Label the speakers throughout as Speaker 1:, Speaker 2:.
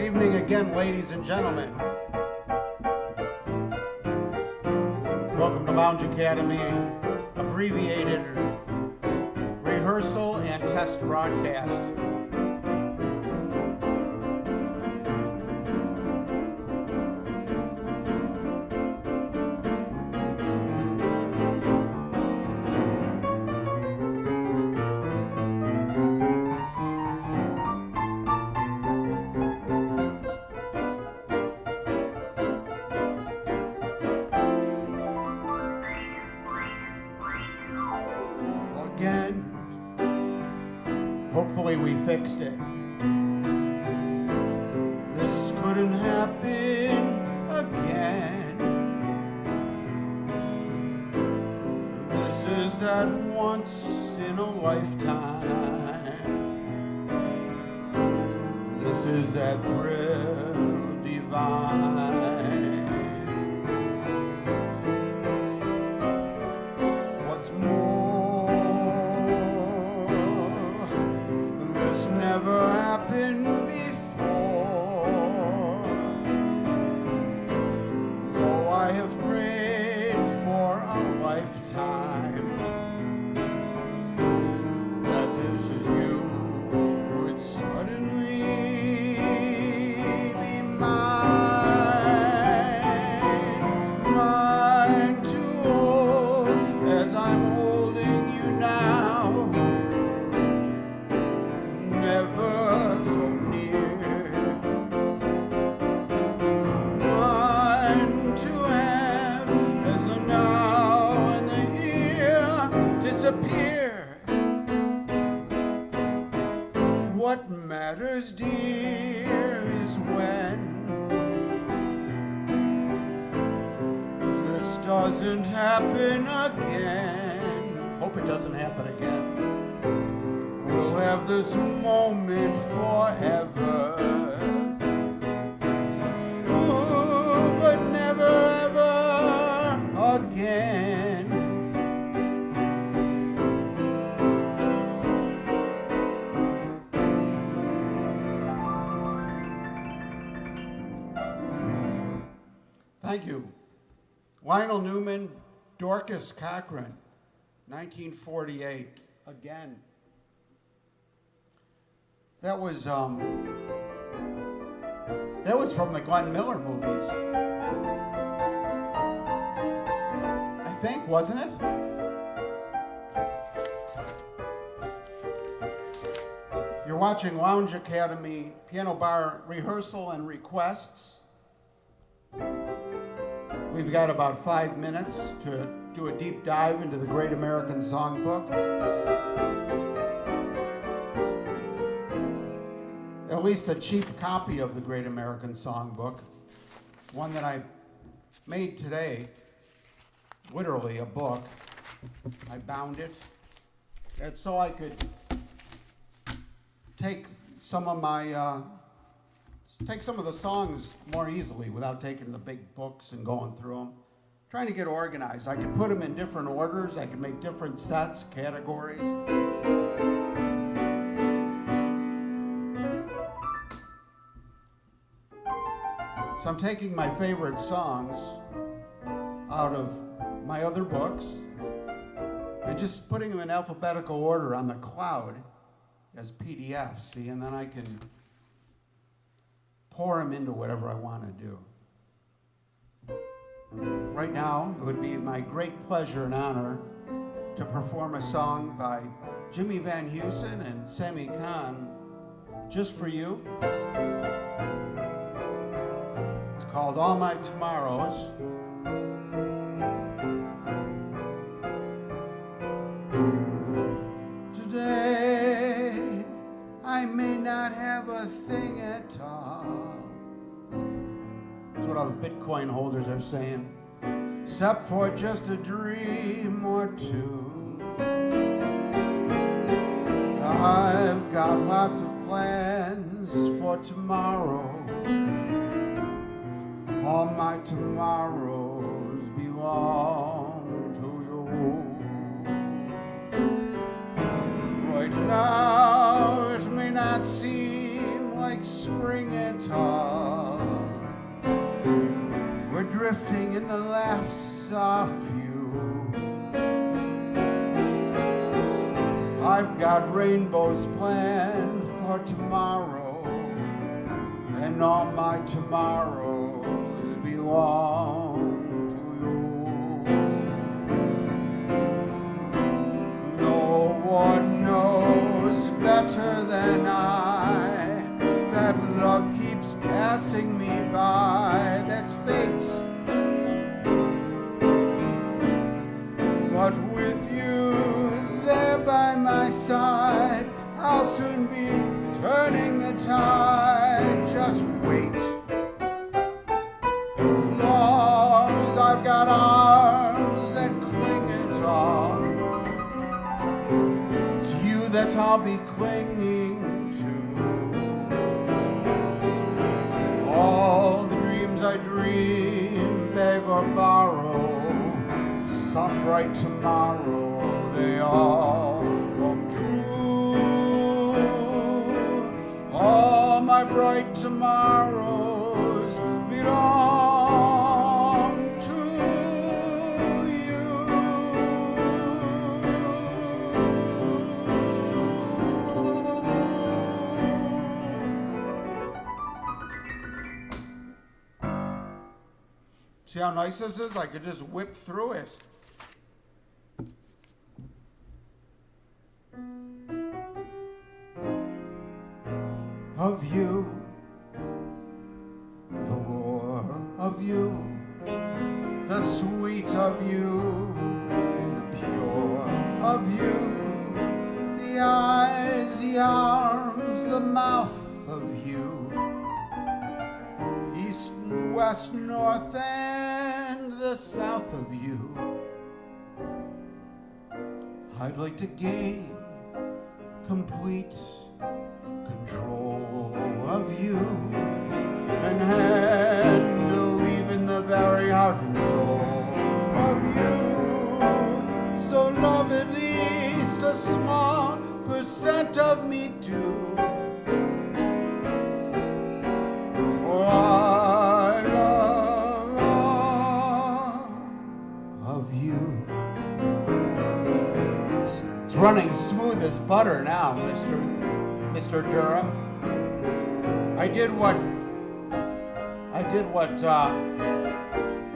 Speaker 1: evening again, ladies and gentlemen. Welcome to Lounge Academy, abbreviated rehearsal and test broadcast. Hopefully we fixed it. This couldn't happen again. This is that once in a lifetime. This is that thrill divine. What's more, never happened before. Though I have prayed for a lifetime that this is you, would suddenly be mine to hold as I'm holding you now. Never so near, mine to have as the now and the here disappear. What matters, dear, is when this doesn't happen again. Hope it doesn't happen again. We'll have this moment forever. Ooh, but never ever again. Thank you. Lionel Newman, Dorcas Cochran, 1948. Again. That was from the Glenn Miller movies. I think, wasn't it? You're watching Lounge Academy Piano Bar Rehearsal and Requests. We've got about 5 minutes to do a deep dive into the Great American Songbook. At least a cheap copy of the Great American Songbook, one that I made today, literally a book. I bound it, and so I could take some of the songs more easily without taking the big books and going through them. Trying to get organized. I could put them in different orders. I could make different sets, categories. So I'm taking my favorite songs out of my other books and just putting them in alphabetical order on the cloud as PDFs, see, and then I can pour them into whatever I want to do. Right now, it would be my great pleasure and honor to perform a song by Jimmy Van Heusen and Sammy Kahn, Just For You. It's called All My Tomorrows. Today, I may not have a thing at all. That's what all the Bitcoin holders are saying. Except for just a dream or two. I've got lots of plans for tomorrow. All my tomorrows belong to you. Right now it may not seem like spring at all. We're drifting in the laughs of you. I've got rainbows planned for tomorrow, and all my tomorrows belong to you. No one knows better than I that love keeps passing me by. That's fate. But with you there by my side, I'll soon be turning the tide. Just wait. As long as I've got arms that cling at all, it's you that I'll be clinging to. All the dreams I dream, beg or borrow, some bright tomorrow they all come true. All my bright tomorrows belong to you. See how nice this is? I could just whip through it. Of you, the war of you, the sweet of you, the pure of you, the eyes, the arms, the mouth of you, east and west, north and the south of you. I'd like to gain complete control of you and handle even the very heart and soul of you. So love at least a small percent of me too. For I love all of you. It's running smooth as butter now, Mr. Durham. I did what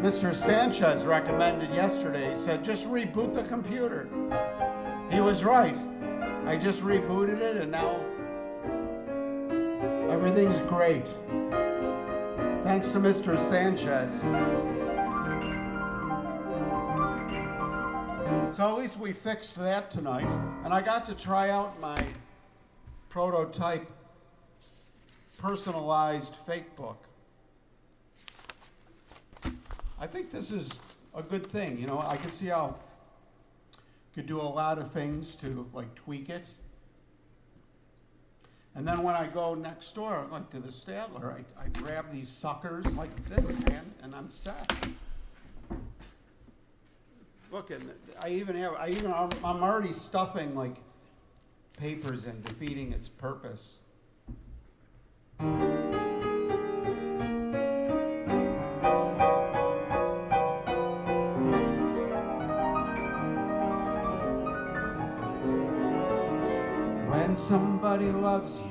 Speaker 1: Mr. Sanchez recommended yesterday. He said, just reboot the computer. He was right. I just rebooted it and now everything's great. Thanks to Mr. Sanchez. So at least we fixed that tonight. And I got to try out my prototype personalized fake book. I think this is a good thing. You know, I can see how you could do a lot of things to like tweak it. And then when I go next door, like to the Stadler, I grab these suckers like this, man, and I'm set. Look, and I'm already stuffing like papers in, defeating its purpose. When somebody loves you,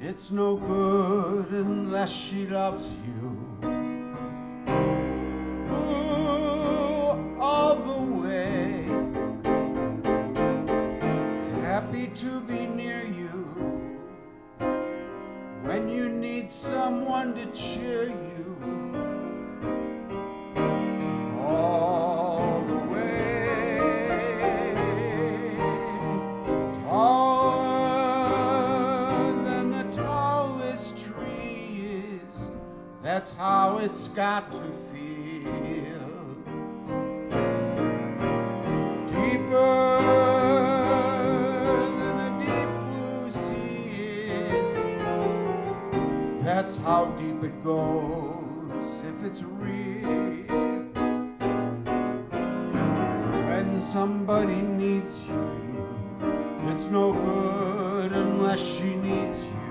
Speaker 1: it's no good unless she loves you. All the way, happy to be near you when you need someone to cheer you. All the way, taller than the tallest tree is. That's how it's got to feel. Deeper than the deep blue sea is. That's how deep it goes if it's real. When somebody needs you, it's no good unless she needs you.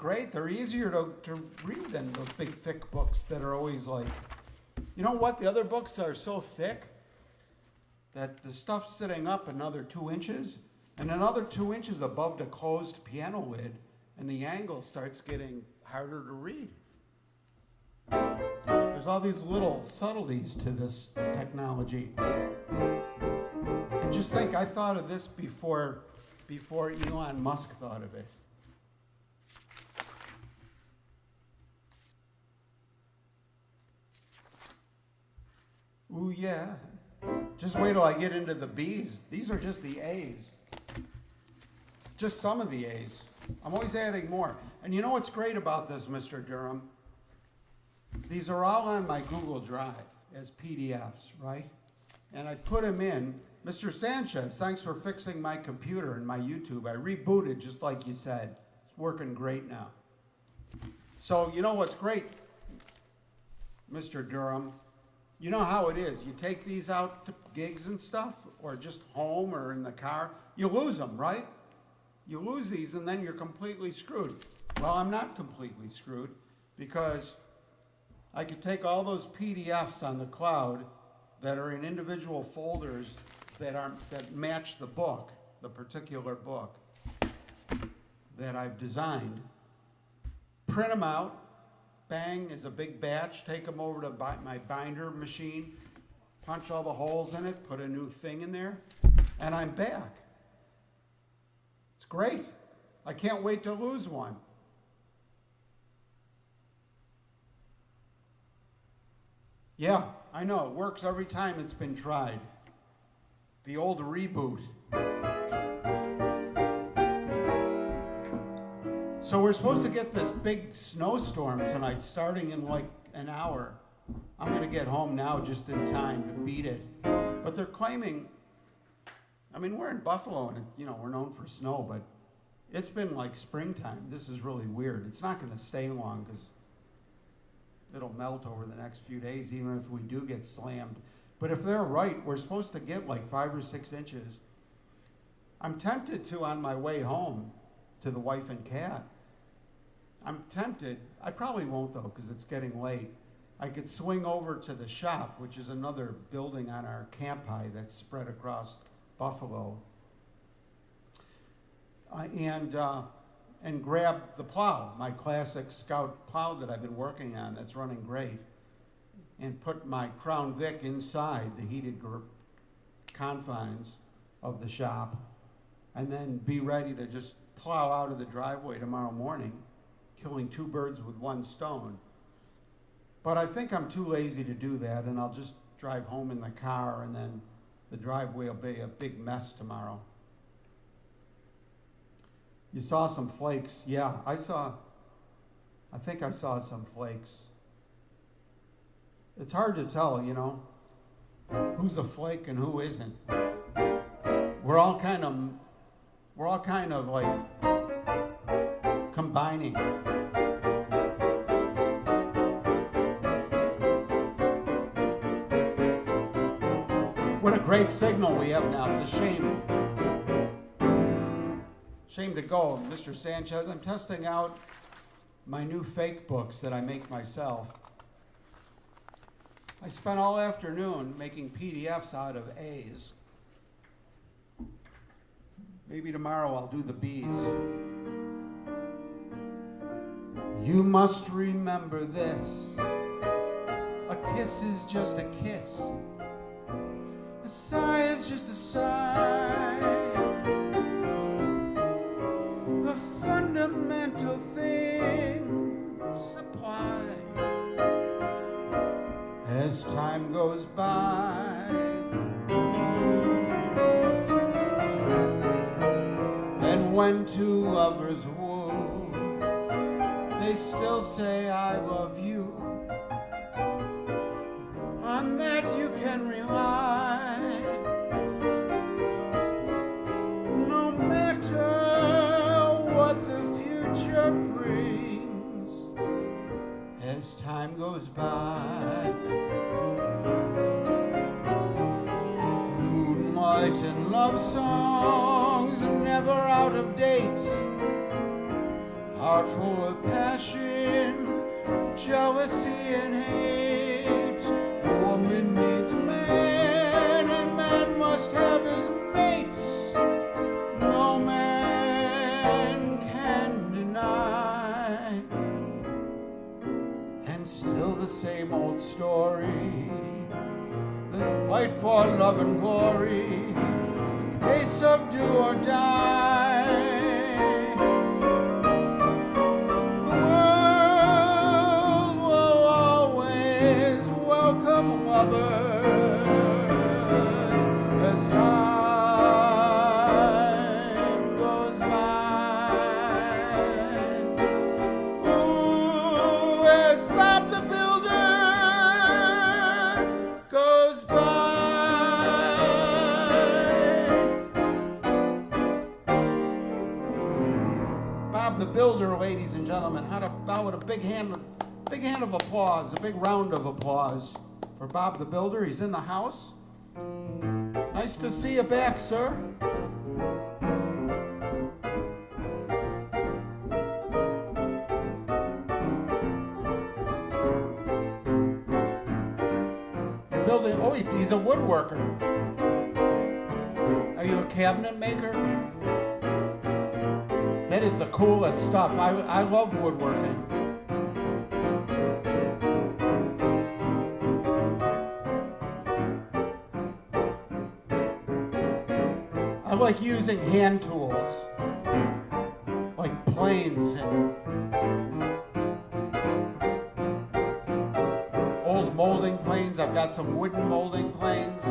Speaker 1: great. They're easier to read than those big, thick books that are always like, you know what? The other books are so thick that the stuff's sitting up another 2 inches, and another 2 inches above the closed piano lid, and the angle starts getting harder to read. There's all these little subtleties to this technology. And just think, I thought of this before Elon Musk thought of it. Ooh, yeah. Just wait till I get into the B's. These are just the A's. Just some of the A's. I'm always adding more. And you know what's great about this, Mr. Durham? These are all on my Google Drive as PDFs, right? And I put them in. Mr. Sanchez, thanks for fixing my computer and my YouTube. I rebooted just like you said. It's working great now. So you know what's great, Mr. Durham? You know how it is. You take these out to gigs and stuff, or just home or in the car, you lose them, right? You lose these and then you're completely screwed. Well, I'm not completely screwed because I could take all those PDFs on the cloud that are in individual folders that match the book, the particular book that I've designed, print them out, bang, is a big batch, take them over to my binder machine, punch all the holes in it, put a new thing in there, and I'm back. It's great. I can't wait to lose one. Yeah, I know, it works every time it's been tried. The old reboot. So we're supposed to get this big snowstorm tonight, starting in like an hour. I'm gonna get home now just in time to beat it. But they're claiming, I mean, we're in Buffalo and, you know, we're known for snow, but it's been like springtime. This is really weird. It's not gonna stay long because it'll melt over the next few days, even if we do get slammed. But if they're right, we're supposed to get like 5 or 6 inches. I'm tempted to, on my way home to the wife and cat, I'm tempted, I probably won't though, because it's getting late. I could swing over to the shop, which is another building on our camp high that's spread across Buffalo, and grab the plow, my classic Scout plow that I've been working on that's running great, and put my Crown Vic inside the heated confines of the shop, and then be ready to just plow out of the driveway tomorrow morning, killing 2 birds with 1 stone. But I think I'm too lazy to do that, and I'll just drive home in the car, and then the driveway will be a big mess tomorrow. You saw some flakes. Yeah, I think I saw some flakes. It's hard to tell, you know, who's a flake and who isn't. We're all kind of like combining. What a great signal we have now. It's a shame. Shame to go. Mr. Sanchez, I'm testing out my new fake books that I make myself. I spent all afternoon making PDFs out of A's. Maybe tomorrow I'll do the B's. You must remember this. A kiss is just a kiss. A sigh is just a sigh. The fundamental things apply as time goes by. And when 2 lovers woo, they still say I love you. On that you can rely. No matter what the future brings as time goes by. Moonlight and love songs, never out of date, heart full of passion, jealousy and hate. The woman needs a man, and man must have his mates. No man can deny. And still the same old story, the fight for love and glory, the case of do or die. The world will always welcome lovers as time goes by. Ooh, as Bob the Builder goes by. Bob the Builder, ladies and gentlemen, how about a big hand of applause, a big round of applause for Bob the Builder. He's in the house. Nice to see you back, sir. Building. Oh, he's a woodworker. Are you a cabinet maker? That is the coolest stuff. I love woodworking. I like using hand tools, like planes and old molding planes. I've got some wooden molding planes.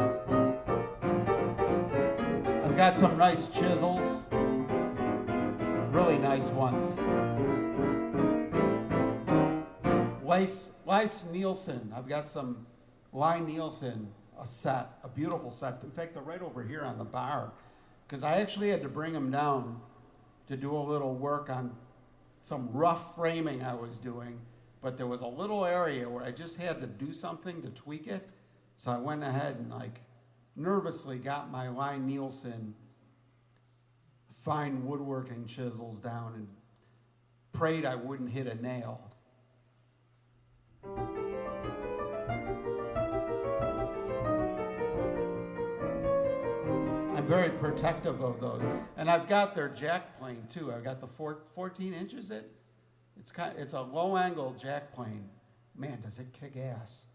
Speaker 1: I've got some nice chisels, really nice ones. Lice Nielsen. I've got some Lie Nielsen, a set, a beautiful set. In fact, they're right over here on the bar, because I actually had to bring them down to do a little work on some rough framing I was doing. But there was a little area where I just had to do something to tweak it. So I went ahead and nervously got my Lie Nielsen fine woodworking chisels down and prayed I wouldn't hit a nail. I'm very protective of those. And I've got their jack plane too. I've got the 14 inches. It's a low angle jack plane. Man, does it kick ass.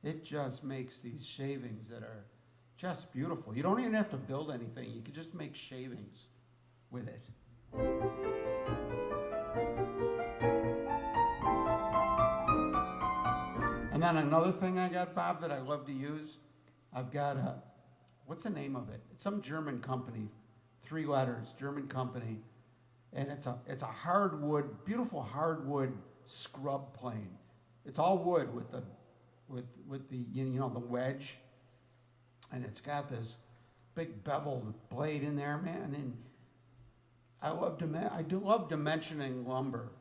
Speaker 1: It just makes these shavings that are just beautiful. You don't even have to build anything. You can just make shavings with it. And then another thing I got, Bob, that I love to use, I've got what's the name of it? It's some German company, 3 letters, German company. And it's a hardwood, beautiful hardwood scrub plane. It's all wood with the the wedge, and it's got this big beveled blade in there, man. And I do love dimensioning lumber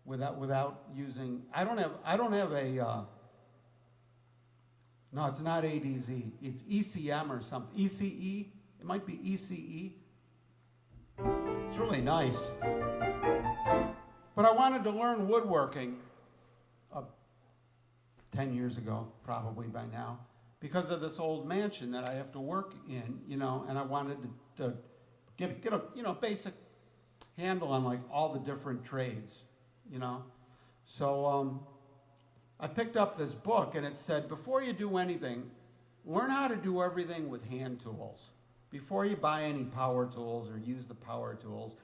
Speaker 1: without using. I don't have a. No, it's not ADZ. It's ECM or something. ECE. It might be ECE. It's really nice. But I wanted to learn woodworking 10 years ago, probably by now, because of this old mansion that I have to work in, and I wanted to get a basic handle on all the different trades, So I picked up this book, and it said, before you do anything, learn how to do everything with hand tools. Before you buy any power tools or use the power tools,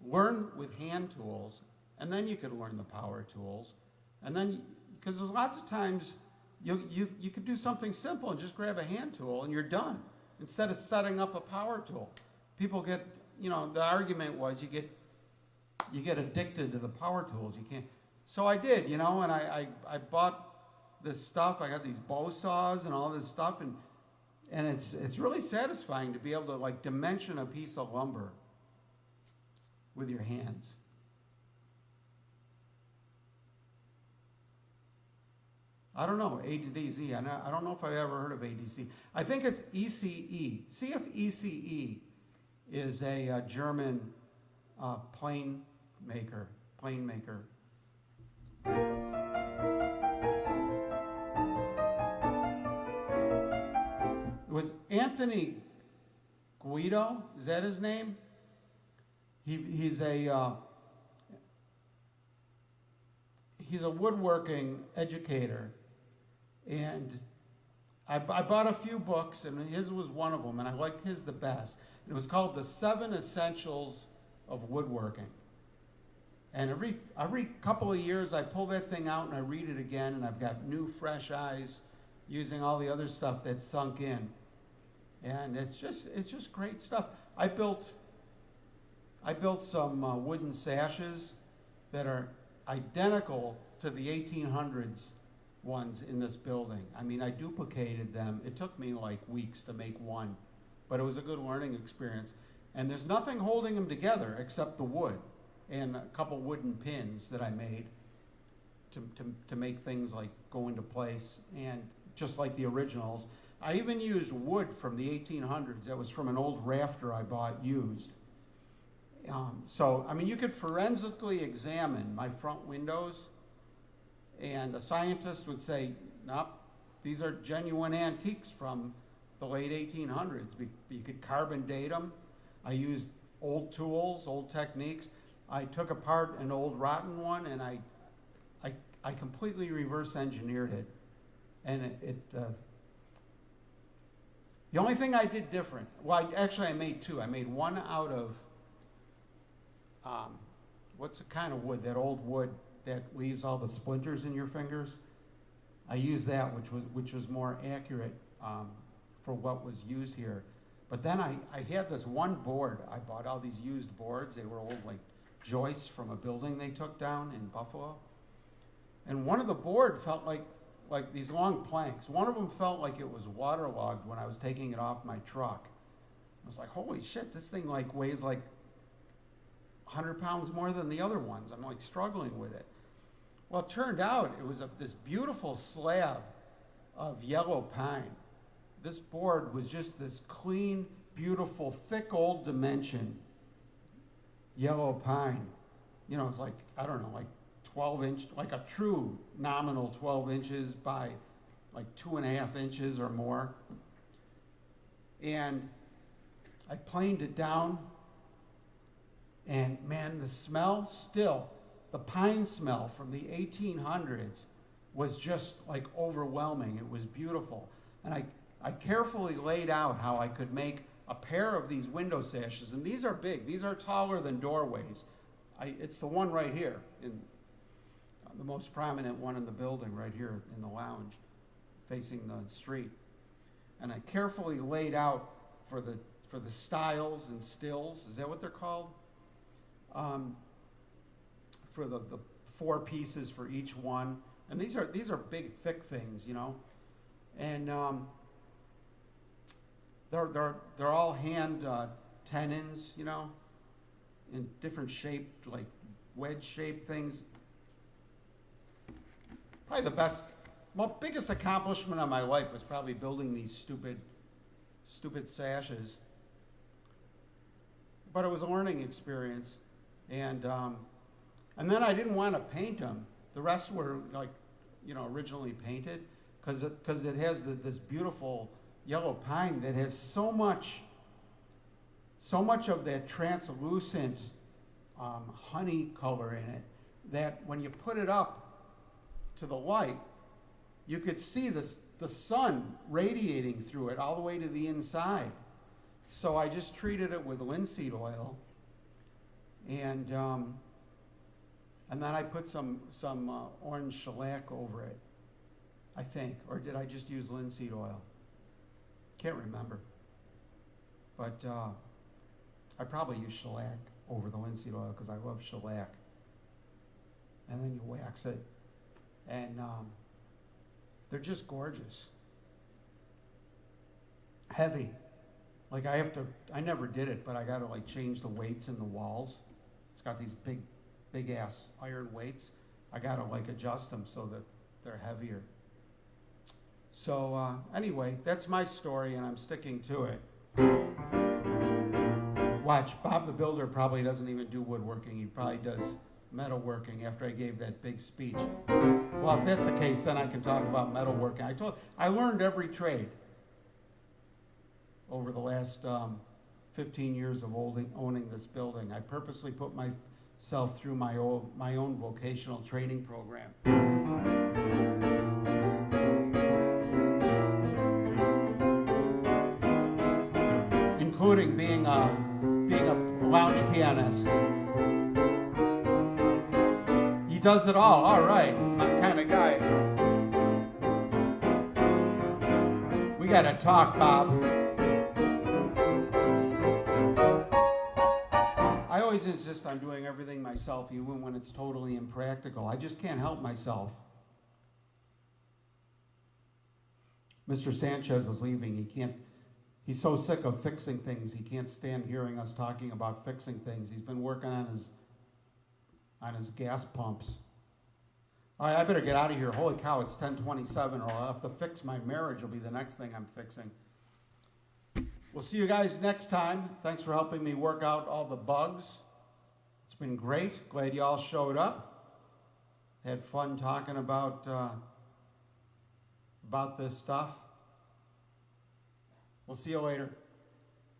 Speaker 1: learn with hand tools, and then you could learn the power tools. And then, because there's lots of times you could do something simple and just grab a hand tool and you're done, instead of setting up a power tool. People get, the argument was you get addicted to the power tools. You can't. So I did, and I bought this stuff. I got these bow saws and all this stuff, and it's really satisfying to be able to dimension a piece of lumber with your hands. I don't know, ADZ. I don't know if I've ever heard of ADC. I think it's ECE. See if ECE is a German plane maker. plane maker. It was Anthony Guido, is that his name? He's a woodworking educator, and I bought a few books, and his was one of them, and I liked his the best. It was called The 7 Essentials of Woodworking. And every couple of years, I pull that thing out and I read it again, and I've got new, fresh eyes using all the other stuff that's sunk in. And it's just great stuff. I built some wooden sashes that are identical to the 1800s ones in this building. I mean, I duplicated them. It took me like weeks to make one, but it was a good learning experience. And there's nothing holding them together except the wood and a couple wooden pins that I made to make things like go into place, and just like the originals. I even used wood from the 1800s. That was from an old rafter I bought used. So, I mean, you could forensically examine my front windows, and a scientist would say, nope, these are genuine antiques from the late 1800s. You could carbon date them. I used old tools, old techniques. I took apart an old rotten one, and I completely reverse engineered it. And the only thing I did different, well, actually I made two. I made one out of, what's the kind of wood, that old wood that leaves all the splinters in your fingers? I used that, which was more accurate for what was used here. But then I had this one board. I bought all these used boards. They were old, like, joists from a building they took down in Buffalo. And one of the board felt like these long planks. One of them felt like it was waterlogged when I was taking it off my truck. I was like, holy shit, this thing like weighs like 100 pounds more than the other ones. I'm like struggling with it. Well, it turned out it was this beautiful slab of yellow pine. This board was just this clean, beautiful, thick old dimension yellow pine. You know, it's like, I don't know, like 12-inch, like a true nominal 12 inches by like 2.5 inches or more. And I planed it down, and man, the smell still, the pine smell from the 1800s was just like overwhelming. It was beautiful. And I carefully laid out how I could make a pair of these window sashes, and these are big. These are taller than doorways. It's the one right here, the most prominent one in the building right here in the lounge, facing the street. And I carefully laid out for the stiles and stills, is that what they're called? For the 4 pieces for each one. And these are big, thick things, you know. And they're all hand tenons, you know, in different shaped, like wedge-shaped things. Probably the biggest accomplishment of my life was probably building these stupid sashes. But it was a learning experience, and then I didn't want to paint them. The rest were like, you know, originally painted, because it has this beautiful yellow pine that has so much of that translucent honey color in it that when you put it up to the light, you could see the sun radiating through it all the way to the inside. So I just treated it with linseed oil, and then I put some orange shellac over it, I think, or did I just use linseed oil? Can't remember, but I probably used shellac over the linseed oil because I love shellac. And then you wax it, and they're just gorgeous. Heavy. Like I never did it, but I gotta like change the weights in the walls. It's got these big ass iron weights. I gotta like adjust them so that they're heavier. So anyway, that's my story, and I'm sticking to it. Watch, Bob the Builder probably doesn't even do woodworking. He probably does metalworking after I gave that big speech. Well, if that's the case, then I can talk about metalworking. I learned every trade over the last 15 years of owning this building. I purposely put myself through my own vocational training program. Including being a lounge pianist. He does it all right, my kind of guy. We gotta talk, Bob. I always insist on doing everything myself, even when it's totally impractical. I just can't help myself. Mr. Sanchez is leaving. He's so sick of fixing things, he can't stand hearing us talking about fixing things. He's been working on his gas pumps. All right, I better get out of here. Holy cow, it's 10:27, or I'll have to fix my marriage. Will be the next thing I'm fixing. We'll see you guys next time. Thanks for helping me work out all the bugs. It's been great. Glad you all showed up. Had fun talking about this stuff. We'll see you later.